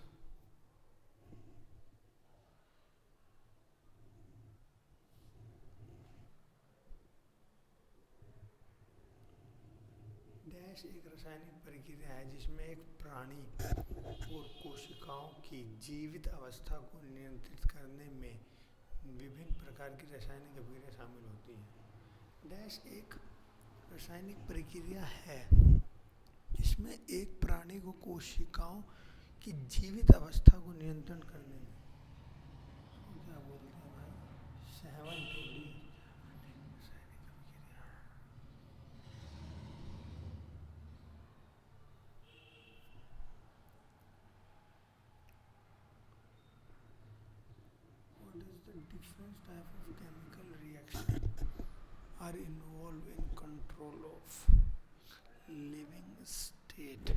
डैश एक रासायनिक प्रक्रिया है जिसमें एक प्राणी और कोशिकाओं की जीवित अवस्था को नियंत्रित करने में विभिन्न प्रकार की रासायनिक अभिक्रिया शामिल होती है। डैश एक रासायनिक प्रक्रिया है जिसमें एक प्राणी को कोशिकाओं की जीवित अवस्था को नियंत्रण करने में, क्या बोलते हैं भाई, सहवन थोड़ी रासायनिक अभिक्रिया। What is the different type of chemical reaction are involved in control of living state?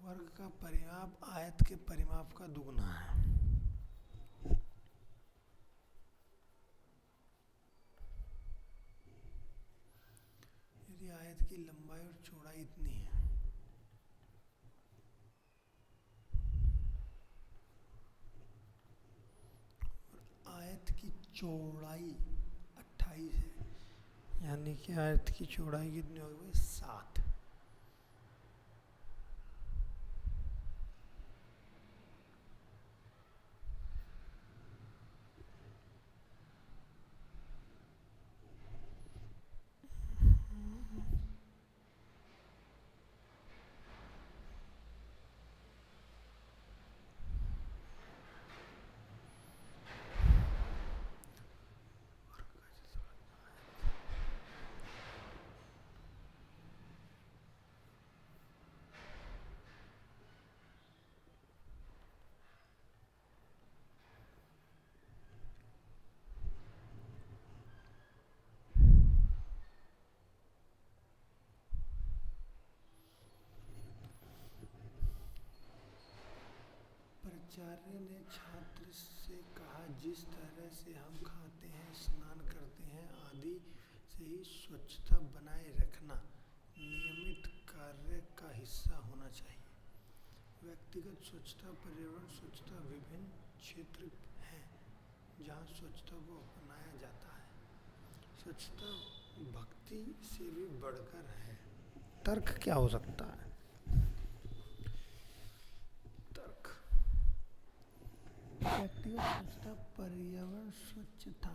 वर्ग का परिमाप आयत के परिमाप का दुगना है। यदि आयत की लंबाई और चौड़ाई इतनी है और आयत की चौड़ाई 28 है, यानी कि आयत की चौड़ाई कितनी होगी, 7। प्राचार्य ने छात्र से कहा, जिस तरह से हम खाते हैं, स्नान करते हैं आदि से ही स्वच्छता बनाए रखना नियमित कार्य का हिस्सा होना चाहिए। व्यक्तिगत स्वच्छता, पर्यावरण स्वच्छता विभिन्न क्षेत्र हैं जहाँ स्वच्छता को अपनाया जाता है। स्वच्छता भक्ति से भी बढ़कर है। तर्क क्या हो सकता है? व्यक्तिगत स्वच्छता, पर्यावरण स्वच्छता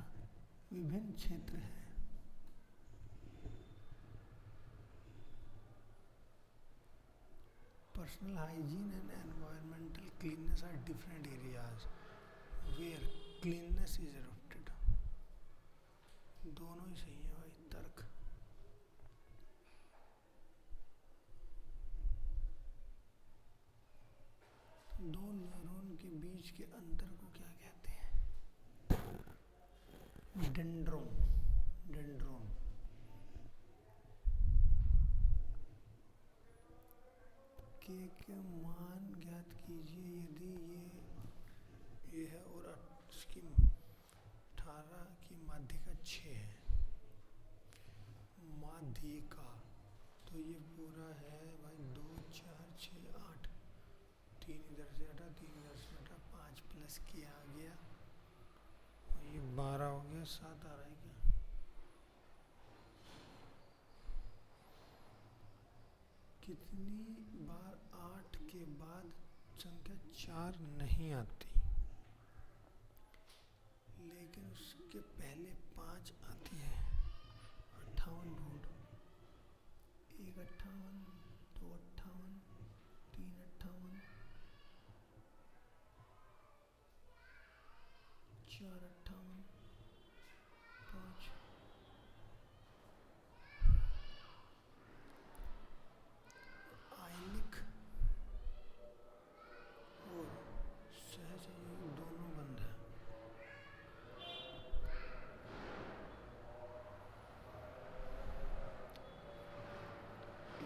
विभिन्न क्षेत्र हैं। Personal hygiene and environmental cleanliness are different areas where cleanliness is adopted. दोनों ही सही है भाई। तर्क दो न्यूरॉन के बीच के अंतर को क्या कहते हैं? डेंड्रोन। डेंड्रोन के मान ज्ञात कीजिए यदि ये है और इसकी 18 की माध्यिका 6 है। माध्यिका। तो ये पूरा है भाई 2 4 6 8, 3 इधर से हटा 3 इधर से हटा, 5 प्लस किया आ गया, और ये 12 हो गया, 7 आ रहा है क्या? कितनी बार 8 के बाद संख्या 4 नहीं आती लेकिन उसके पहले 5 आती है? 58 ढूंढ। 1 58, 2 58, 3 58, 4 58, 5। आयनिक और सहसंयोगी दोनों बंद है।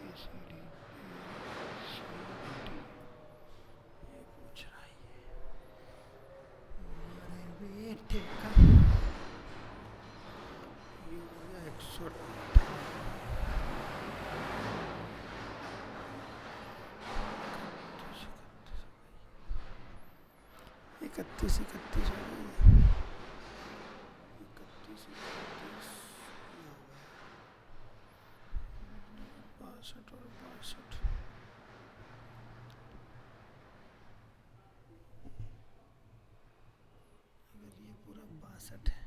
ACD, ACD, ये पूछ रहा है हमारे बेटे का। ये हो गया 158, 31 31 हो गई, 31 31 ये हो गया 62 और 62। अगर ये पूरा 62 है,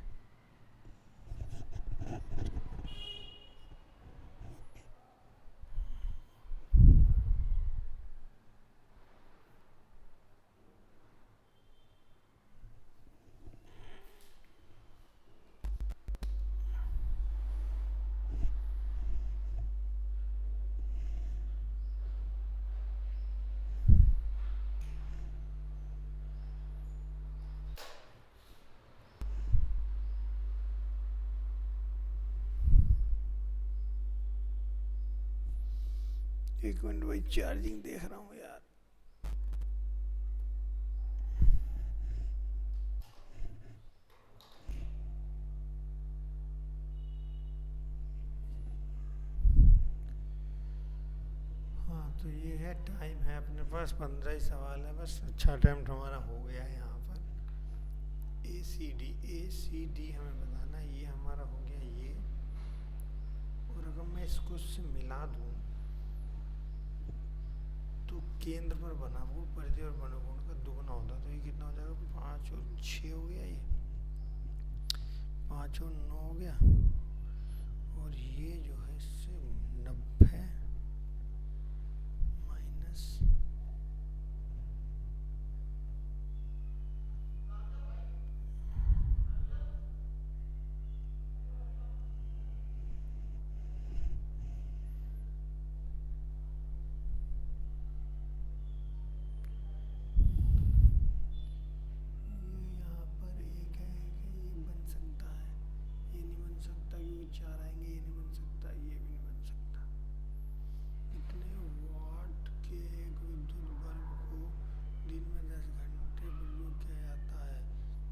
एक मिनट भाई, चार्जिंग देख रहा हूँ यार। हाँ तो ये है, टाइम है अपने पास, 15 ही सवाल है बस। अच्छा अटेम्प्ट हमारा हो गया है यहाँ पर। ACD, ACD हमें बताना, ये हमारा हो गया ये। और अगर मैं इसको इससे मिला दूँ तो केंद्र पर बना वो परिधि और वनकोण का दुगना होता, तो ये कितना हो जाएगा? 5 और 6 हो गया, ये 5 और 9 हो गया, और ये जो है इससे 90 माइनस 4 आएंगे, ये नहीं बन सकता, ये भी नहीं बन सकता। इतने वाट के एक विद्युत बल्ब को दिन में 10 घंटे प्रयोग किया जाता है।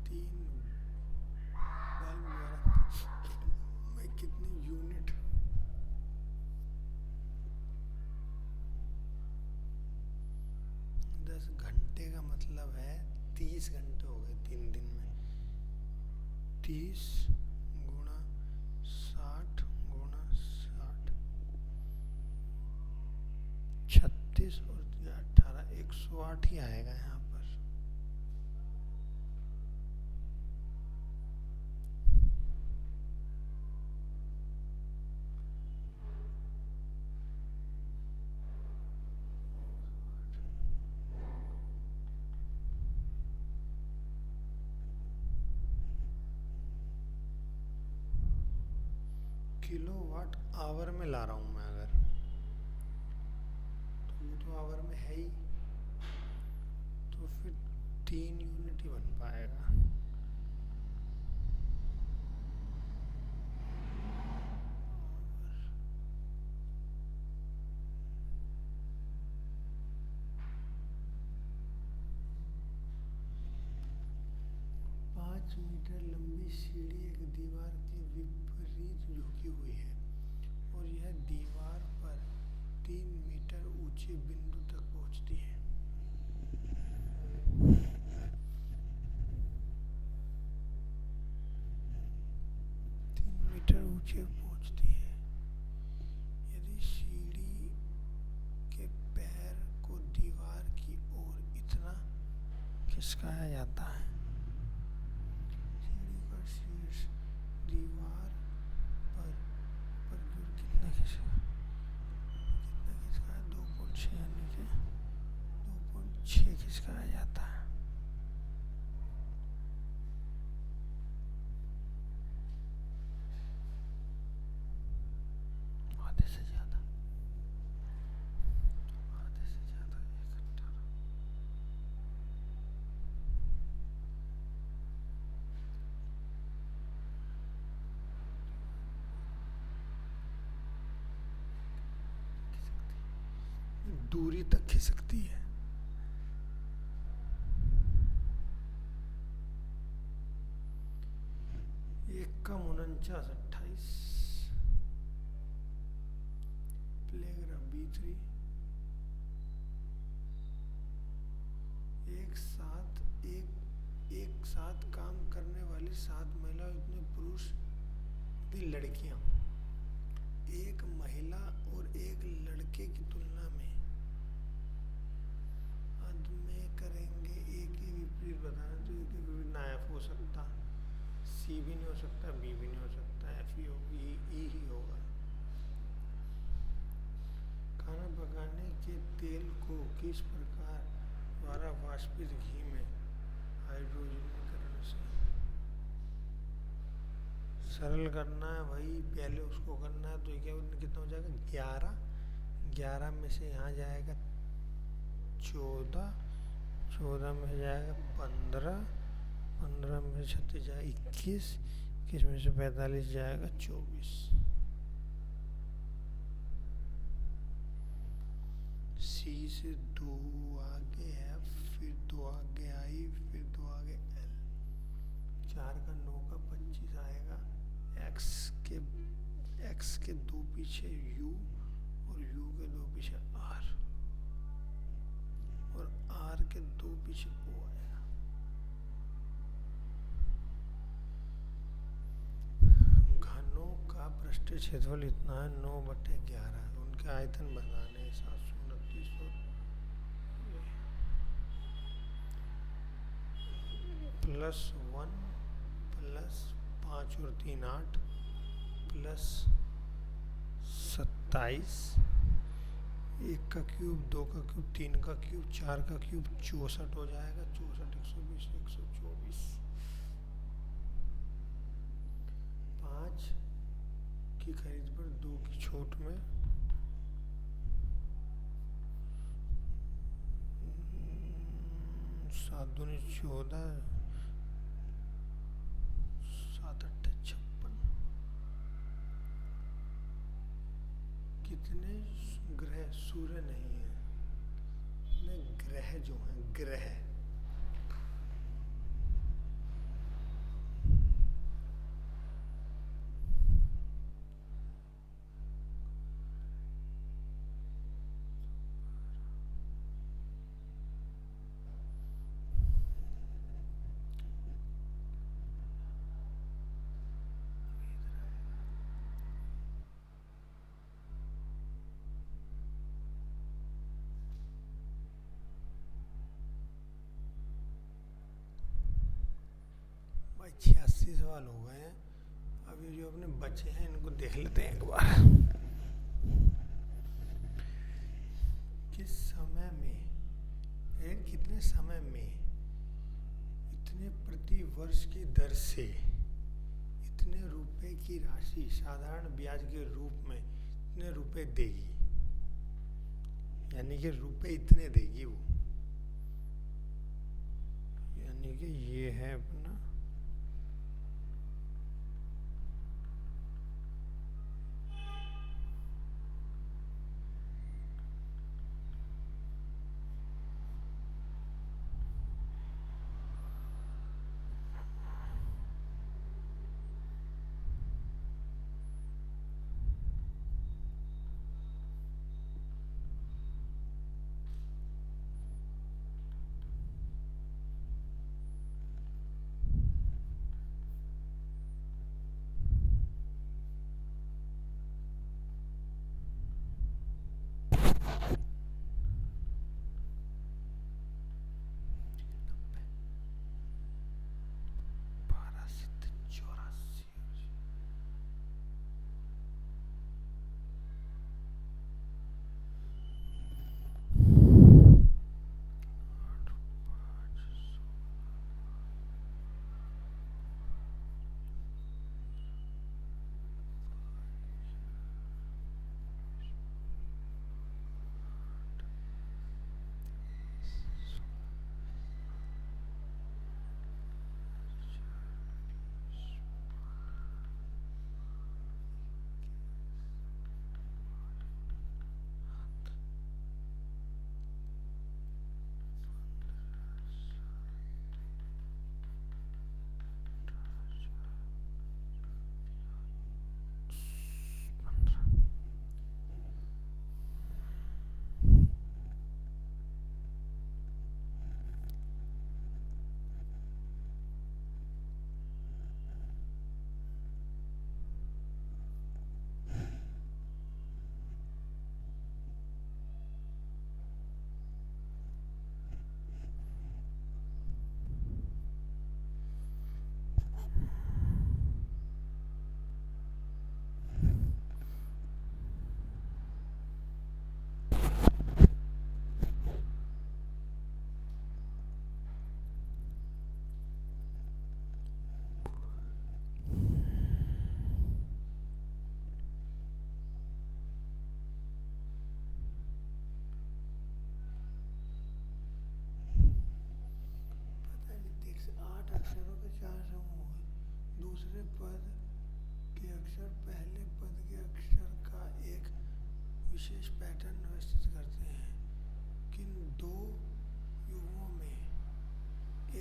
3 बल्ब द्वारा में कितनी यूनिट? दस घंटे का मतलब है 30 घंटे हो गए 3 दिन में। 30 गुणा 60 गुणा 60, 36 और 18, 108 ही आएगा यहाँ पर। किलोवाट आवर में ला रहा हूँ मैं अगर, तो वो तो आवर में है ही, तो फिर 3 यूनिट ही बन पाएगा। मीटर लंबी सीढ़ी एक दीवार के विपरीत झुकी हुई है। और यह दीवार पर 3 मीटर ऊंचे बिंदु तक पहुंचती है। 3 मीटर ऊंचे पहुंचती है। यदि सीढ़ी के पैर को दीवार की ओर इतना खिसकाया जाता है, सीढ़ी का शीर्ष दीवार पर की ओर कितना खिसकाया 2.6 यानी कि 2.6 खिसकाया जाता है। आधे से ज्यादा 1.8। दूरी तक खिसकती है। एक कम 49 प्लेग्राफ B3 एक साथ काम करने वाली 7 महिला इतने पुरुष भी लड़कियां एक महिला और एक लड़के की तुलना में अंत में करेंगे। ए के विपरीत बताना, तो ए के विपरीत ना एफ हो सकता, सी भी नहीं हो सकता, बी भी नहीं हो सकता, एफ ही होगी, ई ही होगा। खाना पकाने के तेल को किस प्रकार द्वारा वाष्पित घी में हाइड्रोजनीकरण से सरल करना है? वही पहले उसको करना है। तो क्या कितना हो जाएगा 11 में से यहाँ जाएगा 14 में से जाएगा 15 में से 36 जाएगा 21 में से 45 जाएगा 24। सी से 2 आगे है, फिर 2 आगे आई, फिर 2 आगे एल, 4 का 9 का 25 आएगा। एक्स के 2 पीछे यू और यू के 2 पीछे आर और आर के 2 पीछे ओ आएगा। घनों का पृष्ठीय क्षेत्रफल इतना है 9/11। उनके आयतन बताने 729 +1 +5 और 3 8 +27, 1 का क्यूब, 2 का क्यूब, 3 का क्यूब, 4 का क्यूब 64 हो जाएगा। 64 120 124। 5 की खरीद पर 2 की छूट में 7 दूनी 14, 7 8 56। कितने ग्रह सूर्य नहीं है, ग्रह जो हैं ग्रह भाई 86 सवाल हो गए हैं। अभी जो अपने बचे हैं इनको देख लेते हैं एक बार। कितने समय में इतने प्रति वर्ष की दर से इतने रुपए की राशि साधारण ब्याज के रूप में इतने रुपए देगी, यानी कि रुपए इतने देगी वो, यानी कि ये है अपना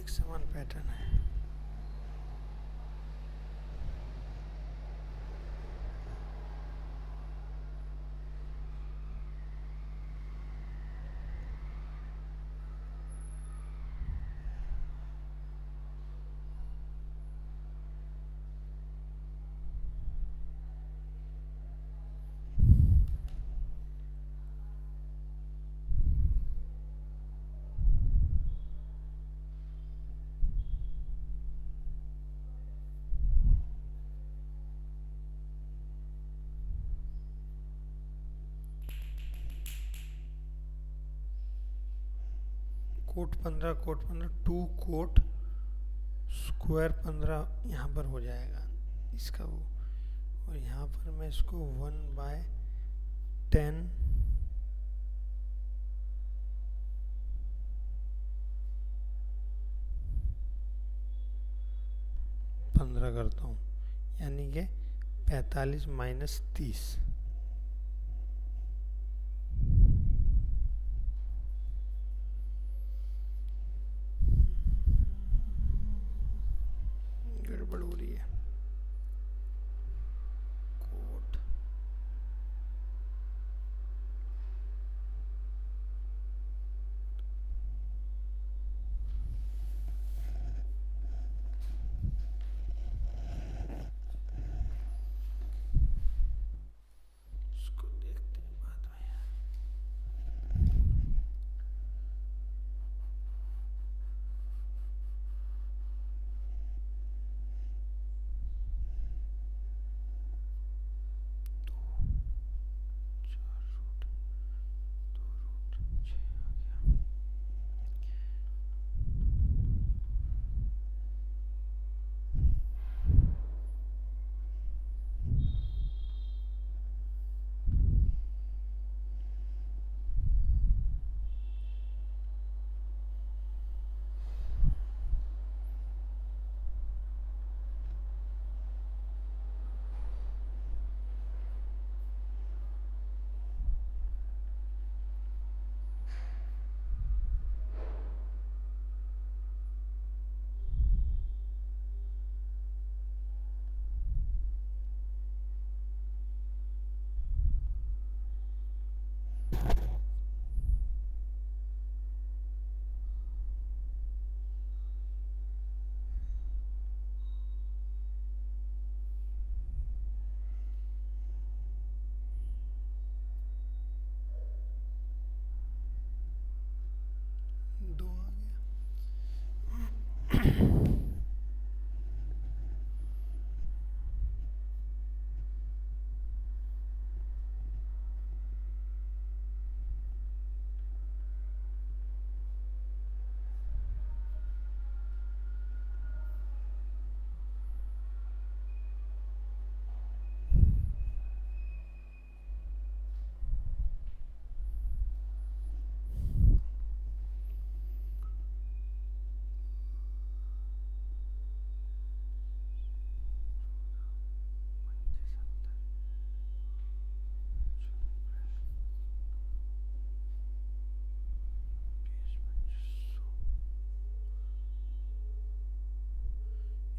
एक समान पैटर्न है। कोट 15 2 कोट स्क्वायर 15 यहाँ पर हो जाएगा इसका वो, और यहाँ पर मैं इसको 1/10 15 करता हूँ, यानी कि 45 माइनस 30। गड़बड़ हो रही है। कोट इसको देखते हैं बाद में यार।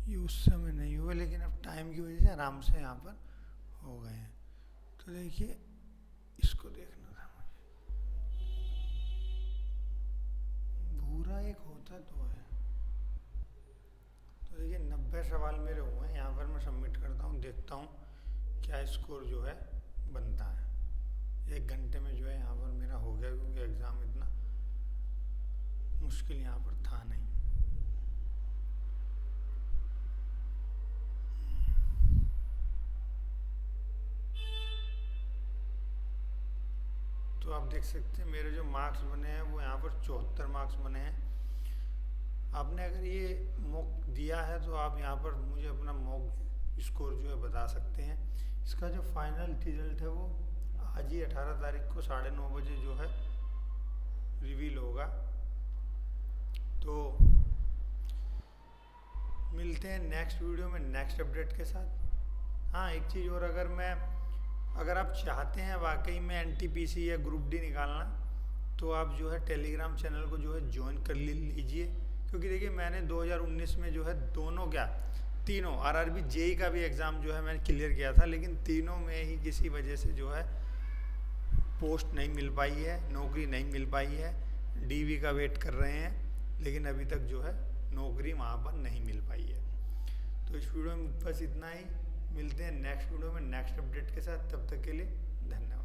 ये उस समय नहीं हुआ, लेकिन अब टाइम की वजह से आराम से यहाँ पर हो गए हैं। तो देखिए इसको देखना था मुझे, भूरा एक होता तो है। तो देखिए 90 सवाल मेरे हुए हैं, यहाँ पर मैं सबमिट करता हूँ, देखता हूँ क्या स्कोर जो है बनता है। 1 घंटे में जो है यहाँ पर मेरा हो गया, क्योंकि एग्ज़ाम इतना मुश्किल यहाँ पर था नहीं। तो आप देख सकते हैं मेरे जो मार्क्स बने हैं वो यहाँ पर 74 मार्क्स बने हैं। आपने अगर ये मॉक दिया है तो आप यहाँ पर मुझे अपना मॉक स्कोर जो है बता सकते हैं। इसका जो फाइनल रिजल्ट है वो आज ही 18 तारीख को 9:30 बजे जो है रिवील होगा। तो मिलते हैं नेक्स्ट वीडियो में नेक्स्ट अपडेट के साथ। हाँ, एक चीज़ और, अगर आप चाहते हैं वाकई में एनटीपीसी या ग्रुप डी निकालना, तो आप जो है टेलीग्राम चैनल को जो है ज्वाइन कर लीजिए, क्योंकि देखिए मैंने 2019 में जो है दोनों क्या तीनों आरआरबी जेई का भी एग्ज़ाम जो है मैंने क्लियर किया था, लेकिन तीनों में ही किसी वजह से जो है पोस्ट नहीं मिल पाई है, नौकरी नहीं मिल पाई है। डीवी का वेट कर रहे हैं, लेकिन अभी तक जो है नौकरी वहाँ पर नहीं मिल पाई है। तो इस वीडियो में बस इतना ही, मिलते हैं नेक्स्ट वीडियो में नेक्स्ट अपडेट के साथ, तब तक के लिए धन्यवाद।